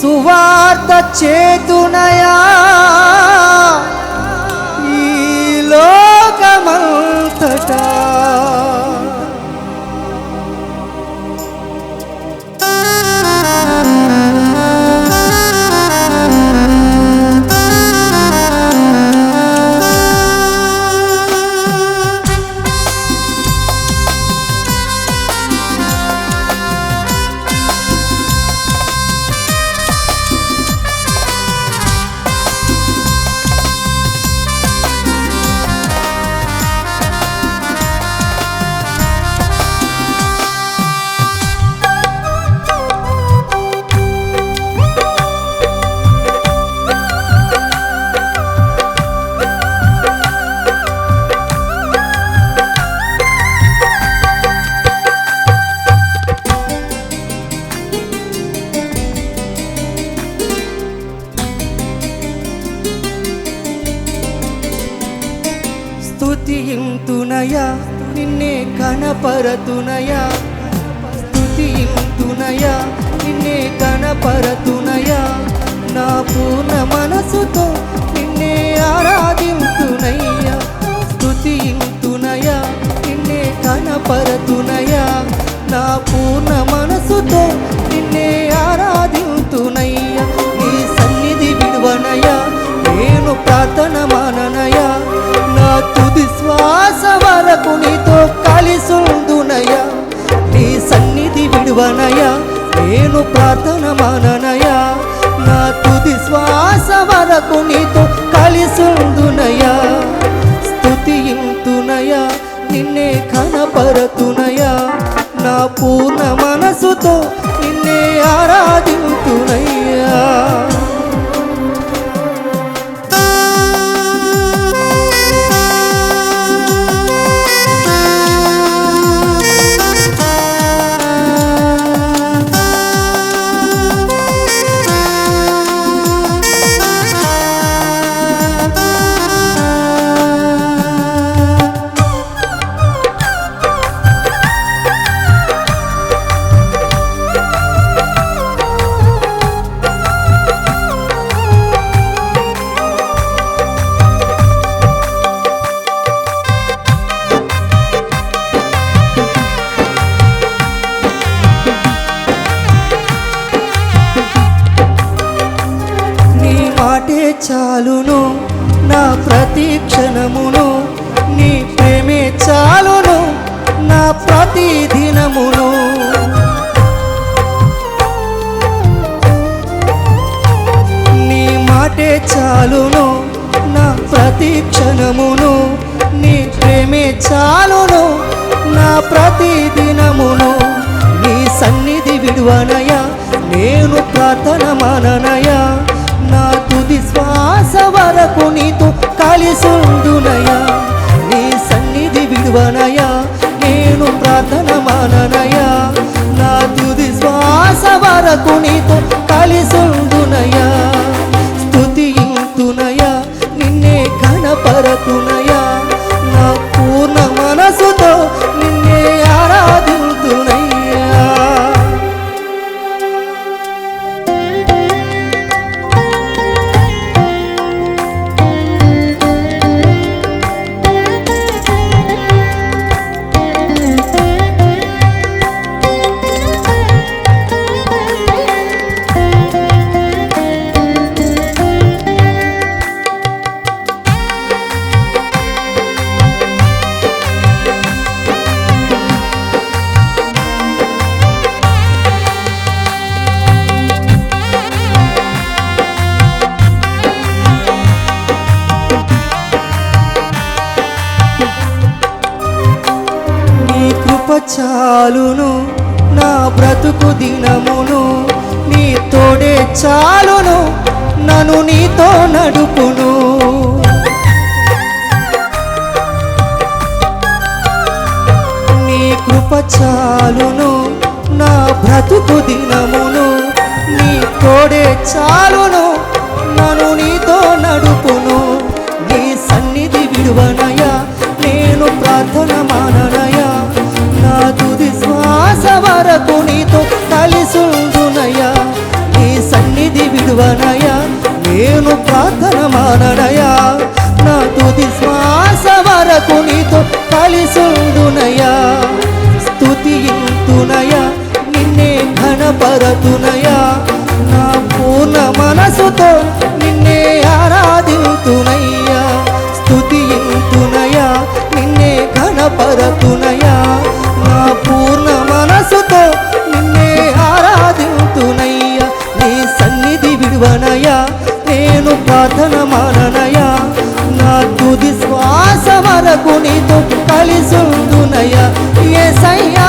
సువార్త చేతునయా ఈ లోకమంతటా స్తుతింతునయా నిన్నే కనపరతునయా స్తుతింతునయా నిన్నే కనపరతునయా నా పూర్ణ మనసుతో నిన్నే ఆరాధింతునయ్యా స్తుతింతునయా నిన్నే కనపరతునయా నా పూర్ణ మనసుతో నిన్నే ఆరాధింతునయ్యా నీ సన్నిధి విడువనయా నేను ప్రార్థన మాననయా నా తుది శ్వాస వరకు నీతో కలిసుందునయా నీ సన్నిధి విడువనయా నేను ప్రార్థన మాననయా నా తుది శ్వాస వరకు నీతో కలిసుందునయా స్తుతింతునయా నిన్నే కనపరతునయా నా పూర్ణ మనసుతో నిన్నే ఆరాధింతునయ్యా చాలును నా ప్రతి క్షణమును నీ ప్రేమే చాలును నా ప్రతి దినమును నీ మాటే చాలును నా ప్రతి క్షణమును నీ ప్రేమే చాలును నా ప్రతి దినమును నీ సన్నిధి విడువనయా నేను ప్రార్థన మాననయా నా తుది శ్వాస వరకు నీతో కలిసుందునయా నీ సన్నిధి విడువనయా నేను ప్రార్థన మాననయా నా తుది శ్వాస వరకు నీతో కలిసుందునయా స్తుతింతునయా నిన్నే కనపరతునయా నా పూర్ణ మనసుతో నిన్నే ఆరాధింతునయ్యా చాలును నా బ్రతుకు దినమును నీ తోడే చాలును నన్ను నీతో నడుపును నీ కృప చాలును నా బ్రతుకు దినమును నీ తోడే చాలును నన్ను నీతో నడుపును నీ సన్నిధి విడువనయా నేను ప్రార్థన మాననయా నా తుది శ్వాస వరకు నీతో కలిసుందునయా నీ సన్నిధి విడువనయా నేను ప్రార్థన మాననయా నా తుది శ్వాస వరకు నీతో కలిసుందునయా స్తుతింతునయా నిన్నే ఘనపరతునయా నా పూర్ణ మనసుతో నిన్నే ఆరాధింతునయ్యా స్తుతింతునయా నిన్నే ఘనపరతునయా నా పూర్ణ మనసుతో నిన్నే ఆరాధింతునయ్యా నీ సన్నిధి విడువనయా నేను ప్రార్థన మాననయా నా తుది శ్వాస వరకు నీతో కలిసుందునయ్యా యేసయ్యా